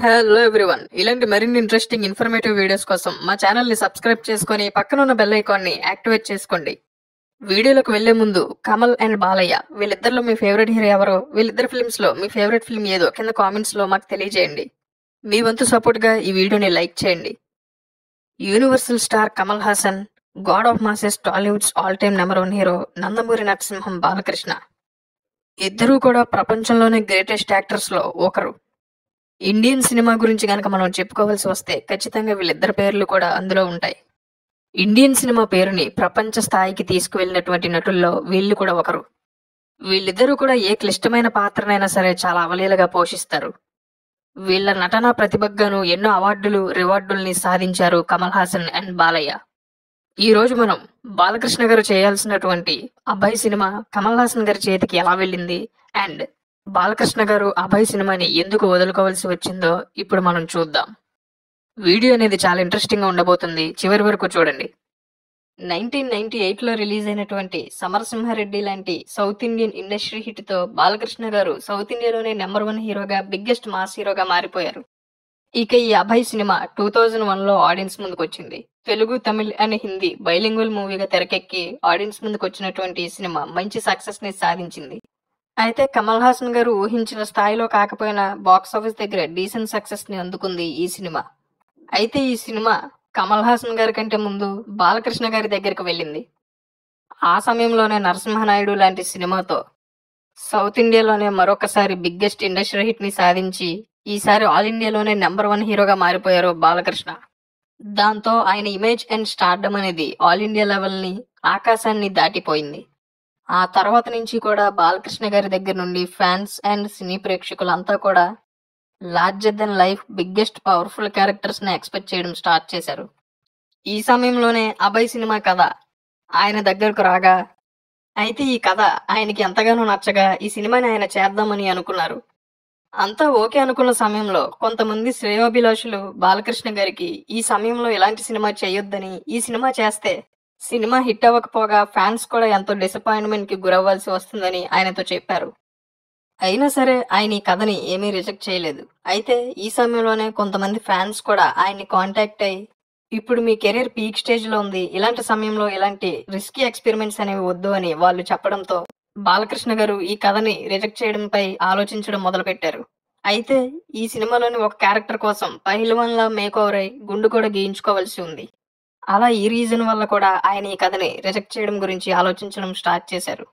Hello everyone, ఇలాంటి మరిన్ని interesting informative videos కోసం మా ఛానల్ ని సబ్స్క్రైబ్ చేసుకొని పక్కన ఉన్న బెల్ ఐకాన్ ని యాక్టివేట్ చేసుకోండి. వీడియోలోకి వెళ్లే ముందు కమల్ అండ్ బాలయ్య వీళ్ళిద్దరిలో మీ ఫేవరెట్ హీరో ఎవరో, వీళ్ళిద్దరు ఫిల్మ్స్ లో మీ ఫేవరెట్ ఫిల్మ్ ఏదో కింద కామెంట్స్ లో మాకు తెలియజేయండి. మీ వంతు సపోర్ట్ గా ఈ వీడియోని లైక్ చేయండి. Universal star Kamal Haasan, God of masses Tollywood's all time number 1 hero Nandamuri Narasimham Balakrishna ఇద్దరూ కూడా ప్రపంచంలోనే గ్రేటెస్ట్ యాక్టర్స్ లో ఒకరు. ఇండియన్ సినిమా గురించి గనక మనం చెప్పుకోవాల్సి వస్తే ఖచ్చితంగా వీళ్ళిద్దరి పేర్లు కూడా అందులో ఉంటాయి. ఇండియన్ సినిమా పేరుని ప్రపంచ స్థాయికి తీసుకువెళ్ళినటువంటి నటుల్లో వీళ్ళు కూడా ఒకరు. వీళ్ళిద్దరూ కూడా ఏ క్లిష్టమైన పాత్రనైనా సరే చాలా అవలీలగా పోషిస్తారు. వీళ్ళ నటనా ప్రతిభగాను ఎన్నో అవార్డులు రివార్డుల్ని సాధించారు కమల్ హాసన్ అండ్ బాలయ్య. ఈ రోజు మనం బాలకృష్ణ గారు చేయాల్సినటువంటి అబ్బాయి సినిమా కమల్ హాసన్ గారి చేతికి ఎలా వెళ్ళింది అండ్ బాలకృష్ణ గారు అబ్బాయి సినిమాని ఎందుకు వదులుకోవాల్సి వచ్చిందో ఇప్పుడు మనం చూద్దాం. వీడియో అనేది చాలా ఇంట్రెస్టింగ్ గా ఉండబోతుంది, చివరి వరకు చూడండి. 1998లో రిలీజ్ అయినటువంటి సమరసింహారెడ్డి లాంటి సౌత్ ఇండియన్ ఇండస్ట్రీ హిట్ తో బాలకృష్ణ గారు సౌత్ ఇండియాలోనే నెంబర్ 1 హీరోగా బిగ్గెస్ట్ మాస్ హీరోగా మారిపోయారు. ఇక ఈ అభయ్ సినిమా 2001లో ఆడియన్స్ ముందుకు వచ్చింది. తెలుగు, తమిళ్ అండ్ హిందీ బైలింగ్వల్ మూవీగా తెరకెక్కి ఆడియన్స్ ముందుకు వచ్చినటువంటి ఈ సినిమా మంచి సక్సెస్ ని సాధించింది. అయితే కమల్ హాసన్ గారు ఊహించిన స్థాయిలో కాకపోయినా బాక్స్ ఆఫీస్ దగ్గర డీసెంట్ సక్సెస్ ని అందుకుంది ఈ సినిమా. అయితే ఈ సినిమా కమల్ హాసన్ గారి కంటే ముందు బాలకృష్ణ గారి దగ్గరికి వెళ్ళింది. ఆ సమయంలోనే నరసింహనాయుడు లాంటి సినిమాతో సౌత్ ఇండియాలోనే మరొకసారి బిగ్గెస్ట్ ఇండస్ట్రీ హిట్ ని సాధించి ఈసారి ఆల్ ఇండియాలోనే నెంబర్ 1 హీరోగా మారిపోయారు బాలకృష్ణ. దాంతో ఆయన ఇమేజ్ అండ్ స్టార్డమ్ అనేది ఆల్ ఇండియా లెవెల్ ని ఆకాశాన్ని దాటిపోయింది. ఆ తర్వాత నుంచి కూడా బాలకృష్ణ గారి దగ్గర నుండి ఫ్యాన్స్ అండ్ సినీ ప్రేక్షకులంతా కూడా larger than life biggest powerful characters ని ఎక్స్పెక్ట్ చేయడం స్టార్ట్ చేశారు. ఈ సమయంలోనే అభయ్ సినిమా కథ ఆయన దగ్గరకు రాగా, అయితే ఈ కథ ఆయనకి ఎంతగానో నచ్చగా ఈ సినిమాని ఆయన చేద్దామని అనుకున్నారు. అంతా ఓకే అనుకున్న సమయంలో కొంతమంది శ్రేయోభిలాషులు బాలకృష్ణ గారికి ఈ సమయంలో ఇలాంటి సినిమా చేయొద్దని, ఈ సినిమా చేస్తే సినిమా హిట్ అవ్వకపోగా ఫ్యాన్స్ కూడా ఎంతో డిసప్పాయింట్మెంట్ కి గురవ్వాల్సి వస్తుందని ఆయనతో చెప్పారు. అయినా సరే ఆయన ఈ కథని ఏమీ రిజెక్ట్ చేయలేదు. అయితే ఈ సమయంలోనే కొంతమంది ఫ్యాన్స్ కూడా ఆయన్ని కాంటాక్ట్ అయ్యి, ఇప్పుడు మీ కెరీర్ పీక్ స్టేజ్ లో ఉంది, ఇలాంటి సమయంలో ఇలాంటి రిస్కీ ఎక్స్పెరిమెంట్స్ అనేవి వద్దు అని వాళ్ళు చెప్పడంతో బాలకృష్ణ గారు ఈ కథని రిజెక్ట్ చేయడంపై ఆలోచించడం మొదలు పెట్టారు. అయితే ఈ సినిమాలోని ఒక క్యారెక్టర్ కోసం పహిల్వాన్ లా మేక్ ఓవర్ అయి గుండు కూడా గీయించుకోవాల్సి ఉంది. అలా ఈ రీజన్ వల్ల కూడా ఆయన ఈ కథని రిజెక్ట్ చేయడం గురించి ఆలోచించడం స్టార్ట్ చేశారు.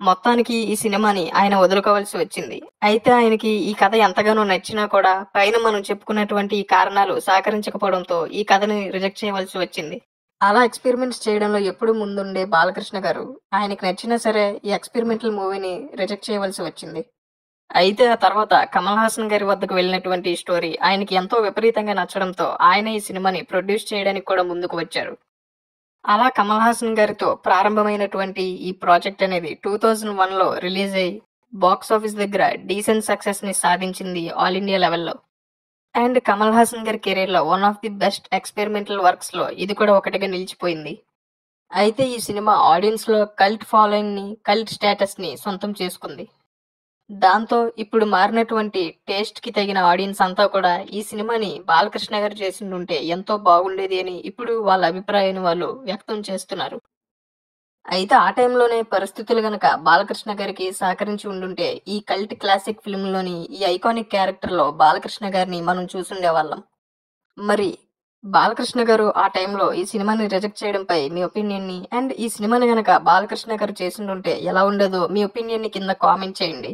మొత్తానికి ఈ సినిమాని ఆయన వదులుకోవాల్సి వచ్చింది. అయితే ఆయనకి ఈ కథ ఎంతగానో నచ్చినా కూడా పైన మనం చెప్పుకున్నటువంటి ఈ కారణాలు సహకరించకపోవడంతో ఈ కథని రిజెక్ట్ చేయవలసి వచ్చింది. అలా ఎక్స్పెరిమెంట్స్ చేయడంలో ఎప్పుడు ముందుండే బాలకృష్ణ గారు ఆయనకి నచ్చినా సరే ఈ ఎక్స్పెరిమెంటల్ మూవీని రిజెక్ట్ చేయవలసి వచ్చింది. అయితే ఆ తర్వాత కమల్ హాసన్ గారి వద్దకు వెళ్ళినటువంటి స్టోరీ ఆయనకి ఎంతో విపరీతంగా నచ్చడంతో ఆయన ఈ సినిమాని ప్రొడ్యూస్ చేయడానికి కూడా ముందుకు వచ్చారు. అలా కమల్ హాసన్ గారితో ప్రారంభమైనటువంటి ఈ ప్రాజెక్ట్ అనేది 2001లో రిలీజ్ అయ్యి బాక్స్ ఆఫీస్ దగ్గర డీసెంట్ సక్సెస్ ని సాధించింది ఆల్ ఇండియా లెవెల్లో. అండ్ కమల్ హాసన్ గారి కెరీర్ లో one of the best experimental works లో ఇది కూడా ఒకటిగా నిలిచిపోయింది. అయితే ఈ సినిమా ఆడియన్స్ లో కల్ట్ ఫాలోయింగ్ ని, కల్ట్ స్టేటస్ ని సొంతం చేసుకుంది. దాంతో ఇప్పుడు మారినటువంటి టేస్ట్ కి తగిన ఆడియన్స్ అంతా కూడా ఈ సినిమాని బాలకృష్ణ గారు చేసిండుంటే ఎంతో బాగుండేది అని ఇప్పుడు వాళ్ళ అభిప్రాయాన్ని వాళ్ళు వ్యక్తం చేస్తున్నారు. అయితే ఆ టైంలోనే పరిస్థితులు గనక బాలకృష్ణ గారికి సహకరించి ఉండుంటే ఈ కల్ట్ క్లాసిక్ ఫిల్మ్ లోని ఈ ఐకానిక్ క్యారెక్టర్ లో బాలకృష్ణ గారిని మనం చూసుండే వాళ్ళం. మరి బాలకృష్ణ గారు ఆ టైంలో ఈ సినిమాని రిజెక్ట్ చేయడంపై మీ ఒపీనియన్ ని అండ్ ఈ సినిమాని గనక బాలకృష్ణ గారు చేసిండుంటే ఎలా ఉండేదో మీ ఒపీనియన్ ని కింద కామెంట్ చేయండి.